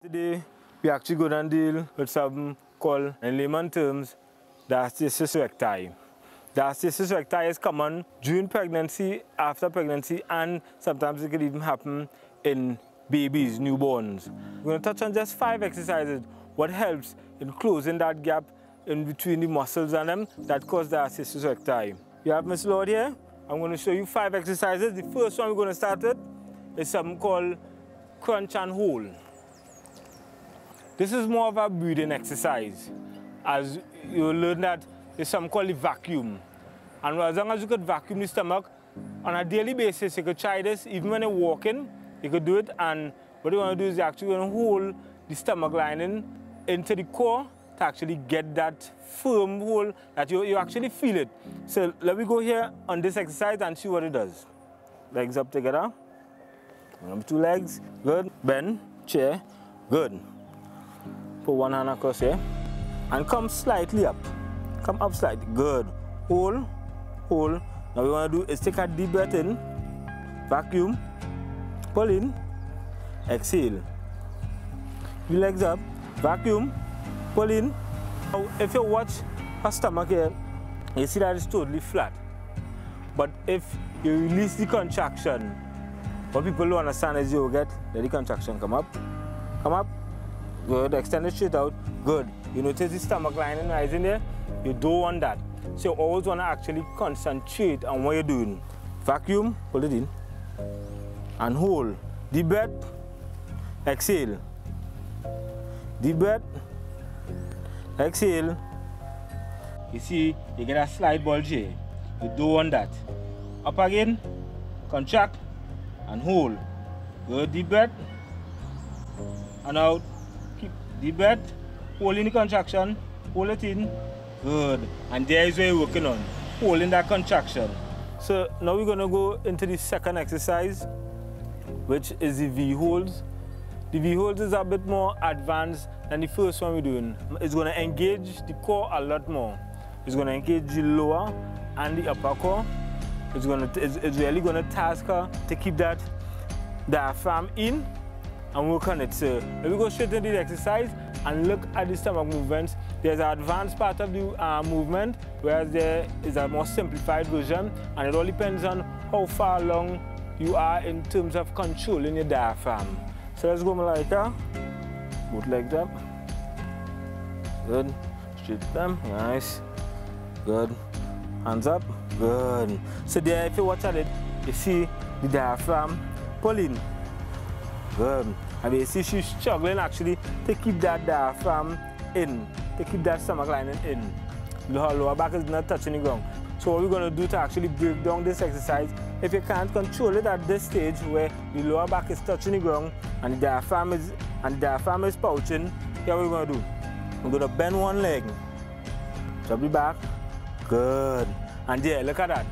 Today, we're actually going to deal with something called, in layman terms, diastasis recti. Diastasis recti is common during pregnancy, after pregnancy, and sometimes it could even happen in babies, newborns. We're going to touch on just 5 exercises, what helps in closing that gap in between the muscles and them that cause diastasis recti. You have Miss Lord here. I'm going to show you 5 exercises. The first one we're going to start with is something called crunch and hold. This is more of a breathing exercise. As you learn that there's something called the vacuum. And as long as you could vacuum the stomach on a daily basis, you could try this. Even when you're walking, you could do it. And what you want to do is you're actually going to hold the stomach lining into the core to actually get that firm hold that you actually feel it. So let me go here on this exercise and see what it does. Legs up together. Number 2 legs. Good. Bend. Chair. Good. Put one hand across here. And come slightly up. Come up slightly. Good. Hold. Hold. Now what we want to do is take a deep breath in. Vacuum. Pull in. Exhale. Your legs up. Vacuum. Pull in. Now if you watch her stomach here, you see that it's totally flat. But if you release the contraction, what people don't understand is you get let the contraction come up. Come up. Good. Extend it straight out. Good. You notice the stomach lining rising there? You don't want that. So you always want to actually concentrate on what you're doing. Vacuum, hold it in. And hold. Deep breath. Exhale. Deep breath. Exhale. You see, you get a slight bulge here. You don't want that. Up again. Contract. And hold. Good. Deep breath. And out. Keep deep breath. Hold in the contraction. Hold it in. Good. And there is where you're working on. Holding that contraction. So now we're going to go into the second exercise, which is the V-holds. The V-holds is a bit more advanced than the first one we're doing. It's going to engage the core a lot more. It's going to engage the lower and the upper core. It's really going to task her to keep that diaphragm in and work on it. So let me go straight into the exercise and look at the stomach movements. There's an advanced part of the movement, whereas there is a more simplified version, and it all depends on how far along you are in terms of controlling your diaphragm. So let's go, Malaika. Both legs up. Good. Straight them. Nice. Good. Hands up. Good. So there, if you watch at it, you see the diaphragm pulling. Good. And you see she's struggling actually to keep that diaphragm in, to keep that stomach lining in. Her lower back is not touching the ground. So what we're going to do to actually break down this exercise, if you can't control it at this stage where the lower back is touching the ground and the diaphragm is pouching, here what we're going to do. I'm going to bend one leg, drop the back, good. And there, look at that.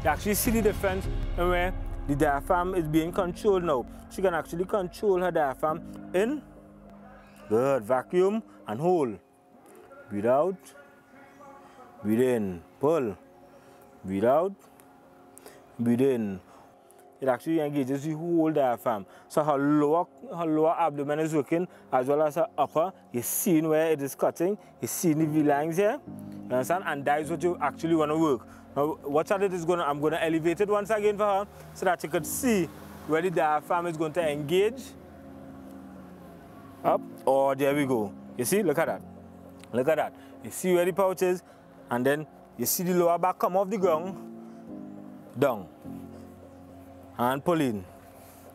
You actually see the difference in where the diaphragm is being controlled now. She can actually control her diaphragm in. Good. Vacuum and hold. Breathe out. Breathe in. Pull. Breathe out. Breathe in. It actually engages the whole diaphragm. So her lower abdomen is working as well as her upper. You're seeing where it is cutting. You're seeing the V-lines here. You understand? And that is what you actually want to work. Now, watch out, I'm going to elevate it once again for her so that you could see where the diaphragm is going to engage. Up. Oh, there we go. You see? Look at that. Look at that. You see where the pouch is, and then you see the lower back come off the ground. Down. And pull in.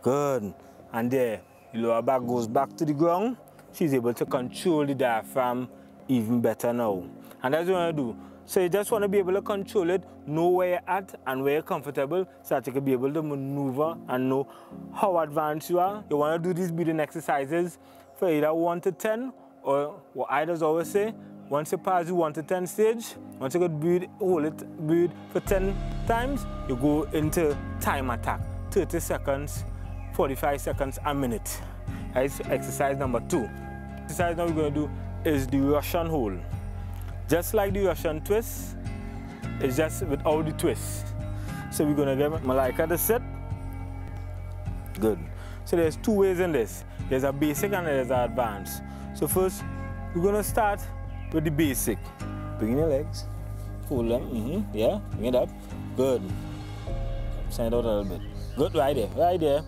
Good. And there, the lower back goes back to the ground. She's able to control the diaphragm even better now. And that's what I want to do. So you just want to be able to control it, know where you're at and where you're comfortable so that you can be able to maneuver and know how advanced you are. You want to do these breathing exercises for either 1 to 10 or what I just always say, once you pass the 1 to 10 stage, once you could breathe, hold it, breathe for 10 times, you go into time attack, 30 seconds, 45 seconds, a minute. That's exercise number 2. Exercise now we're going to do is the Russian hold. Just like the Russian twist, it's just without the twist. So we're going to get Malaika to sit. Good. So there's two ways in this. There's a basic and there's an advanced. So first, we're gonna start with the basic. Bring in your legs, fold them, yeah, bring it up, good. Send it out a little bit. Good, right there.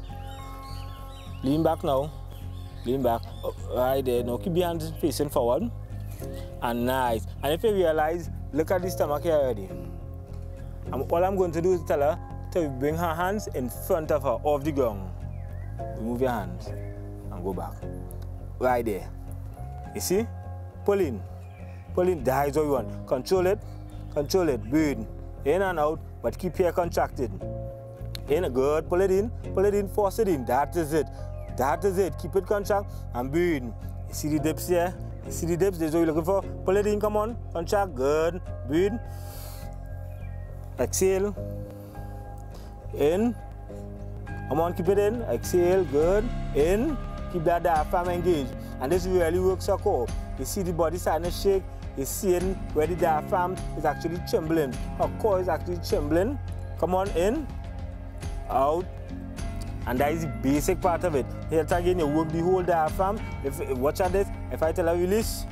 Lean back now, lean back, right there. Now keep your hands facing forward, and nice. And if you realize, look at the stomach here already. And all I'm going to do is tell her to bring her hands in front of her, off the ground. Remove your hands, and go back. Right there. You see? Pull in, that is what you want. Control it, breathe. In and out, but keep here contracted. In, good, pull it in, force it in. That is it. Keep it contract and breathe. You see the dips here? This is what you're looking for. Pull it in, come on, contract, good, breathe. Exhale. In. Come on, keep it in. Exhale, good. In. Keep that diaphragm engaged. And this really works your core. You see the body starting to shake. You're seeing where the diaphragm is actually trembling. Her core is actually trembling. Come on, in, out. And that is the basic part of it. Here again, you work the whole diaphragm. Watch at this. If I tell her release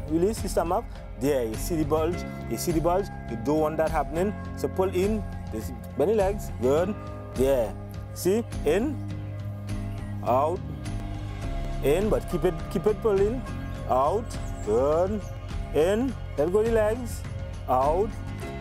the stomach, there, you see the bulge. You don't want that happening. So pull in, this belly legs, good. There. See, in, out, in, but keep it pulling, out, good, in, let go the legs, out.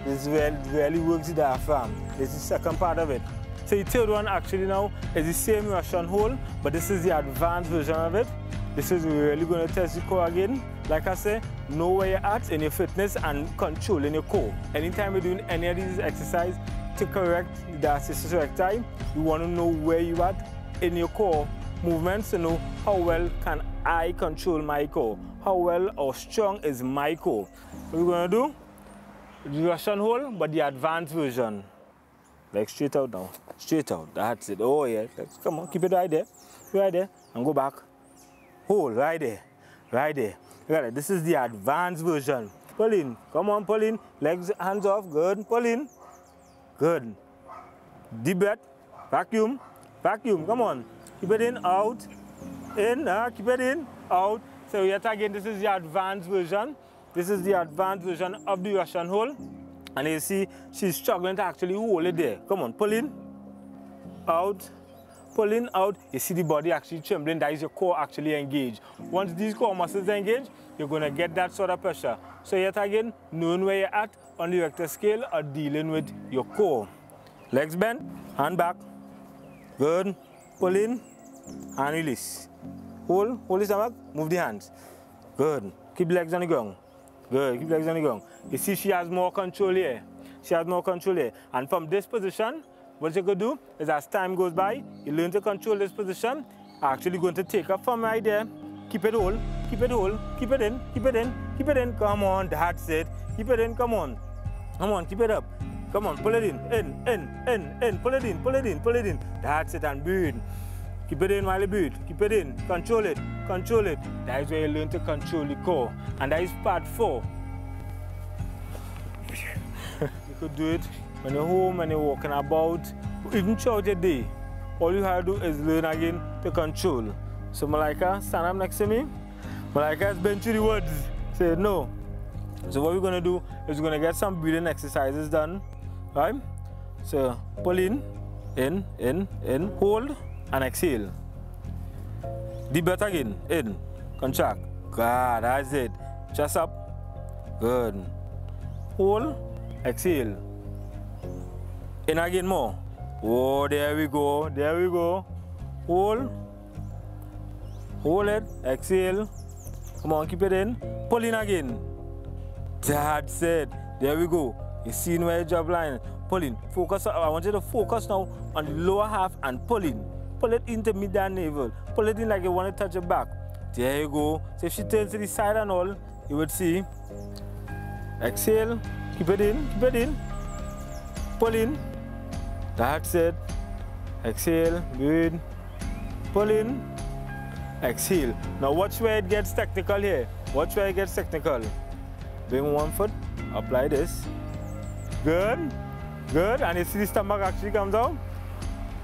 This really works the diaphragm. This is the second part of it. So the third one actually now is the same Russian hold, but this is the advanced version of it. This is really going to test the core again. Like I say, know where you're at in your fitness and controlling your core. Anytime you're doing any of these exercises to correct the diastasis recti, you want to know where you're at in your core movements to know how well can I control my core, how well or strong is my core. What we're going to do, the Russian hold, but the advanced version. Like straight out now, straight out, that's it. Oh yeah, come on, keep it right there, and go back. Hold, right there. Got it. This is the advanced version. Pull in, come on, pull in, legs, hands off, good, pull in, good. Deep breath, vacuum, come on. Keep it in, out, in, keep it in, out. So yet again, this is the advanced version. This is the advanced version of the Russian hold. And you see, she's struggling to actually hold it there. Come on, pull in, out, pull in, out. You see the body actually trembling. That is your core actually engaged. Once these core muscles are engaged, you're going to get that sort of pressure. So yet again, knowing where you're at on the Rectus scale or dealing with your core. Legs bent, hand back. Good. Pull in and release. Hold the stomach, move the hands. Good. Keep the legs on the ground. Good, keep the legs on the ground. You see she has more control here. And from this position, what you could do is as time goes by, you learn to control this position. Actually going to take her from right there. Keep it hold, keep it in. Come on, that's it. Keep it in, come on, keep it up. Come on, pull it in, pull it in. That's it, and breathe. Keep it in while you breathe. Keep it in. Control it. That is where you learn to control the core. And that is part 4. You could do it when you're home, when you're walking about, even throughout your day. All you have to do is learn again to control. So Malaika, stand up next to me. Malaika has been through the woods. Say no. So what we're going to do is we're going to get some breathing exercises done. Right? So pull in, hold, and exhale. Deep breath again, in, contract. God, that's it. Chest up. Good. Hold, exhale. In again more. Oh, there we go. Hold it, exhale. Come on, keep it in. Pull in again. That's it. There we go. You see where your job line. Pull in. Focus. I want you to focus now on the lower half and pull in. Pull it into mid and navel. Pull it in like you want to touch your back. There you go. So if she turns to the side and all, you would see. Exhale. Keep it in. Pull in. That's it. Exhale. Good. Pull in. Exhale. Now watch where it gets technical here. Bring one foot. Apply this. Good. And you see the stomach actually comes out.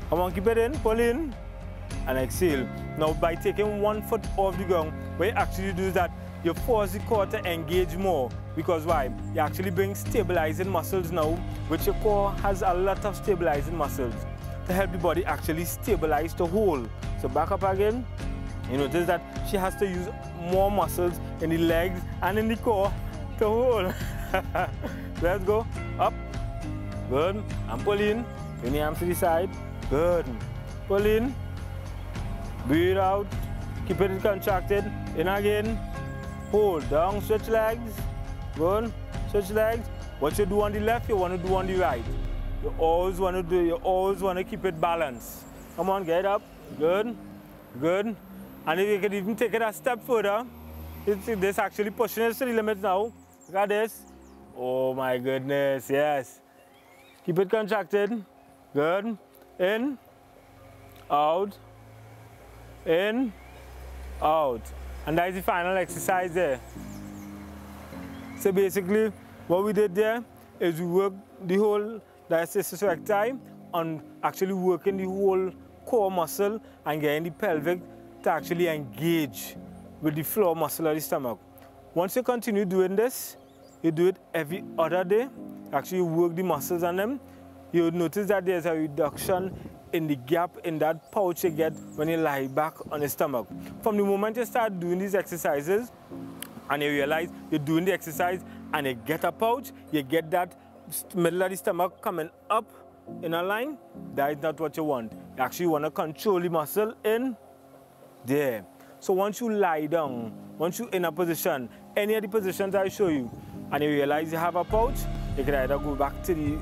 Come on, keep it in. Pull in. and exhale. Now by taking 1 foot off the ground, what you actually do is that you force the core to engage more. Because why? You actually bring stabilizing muscles now, which your core has a lot of stabilizing muscles to help the body actually stabilize to hold. So back up again. You notice that she has to use more muscles in the legs and in the core to hold. Let's go. Up. Good. And pull in. Bring the arms to the side. Good. Pull in. Breathe out. Keep it contracted. In again. Hold. Down. Switch legs. Good. Switch legs. What you do on the left, you want to do on the right. You always want to keep it balanced. Come on, get up. Good. Good. And if you can even take it a step further, this actually pushing us to the limit now. Look at this. Oh my goodness, yes. Keep it contracted. Good. In, out, in, out. And that is the final exercise there. So basically, what we did there is we worked the whole diastasis recti on actually working the whole core muscle and getting the pelvic to actually engage with the floor muscle of the stomach. Once you continue doing this, you do it every other day, actually work the muscles on them, you'll notice that there's a reduction in the gap in that pouch you get when you lie back on the stomach. From the moment you start doing these exercises and you realize you're doing the exercise and you get a pouch, you get that middle of the stomach coming up in a line, that is not what you want. You actually want to control the muscle in there. So once you lie down, once you're in a position, any of the positions I show you, and you realize you have a pouch, you can either go back to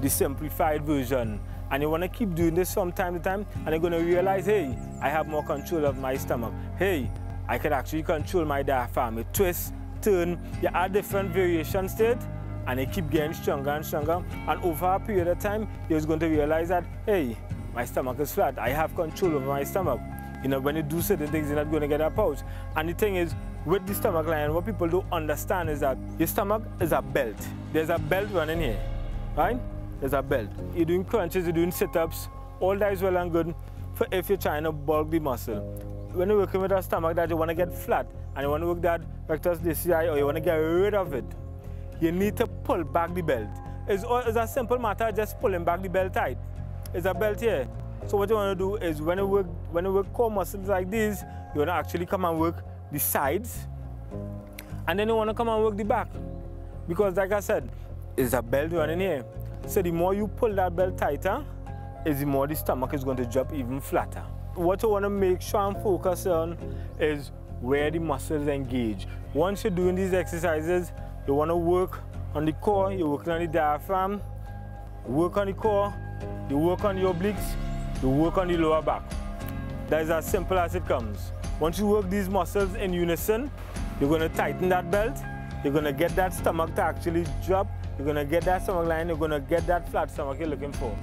the simplified version. And you want to keep doing this from time to time, and you're going to realize, hey, I have more control of my stomach. Hey, I can actually control my diaphragm. You twist, turn, you add different variations to it, and you keep getting stronger and stronger. And over a period of time, you're going to realize that, hey, my stomach is flat. I have control over my stomach. You know, when you do certain things, you're not going to get a pouch. And the thing is, with the stomach line, what people don't understand is that your stomach is a belt. There's a belt running here, right? There's a belt. You're doing crunches, you're doing sit-ups, all that is well and good for if you're trying to bulk the muscle. When you're working with a stomach that you want to get flat, and you want to work that rectus diastasis, or you want to get rid of it, you need to pull back the belt. It's a simple matter, just pulling back the belt tight. It's a belt here. So what you want to do is when you work core muscles like these, you want to actually come and work the sides, and then you want to come and work the back. Because like I said, it's a belt running here. So the more you pull that belt tighter, is the more the stomach is going to drop even flatter. What you want to make sure and focus on is where the muscles engage. Once you're doing these exercises, you want to work on the core, you're working on the diaphragm, you work on the core, you work on the obliques, you work on the lower back. That is as simple as it comes. Once you work these muscles in unison, you're going to tighten that belt, you're going to get that stomach to actually drop, you're going to get that stomach line, you're going to get that flat stomach you're looking for.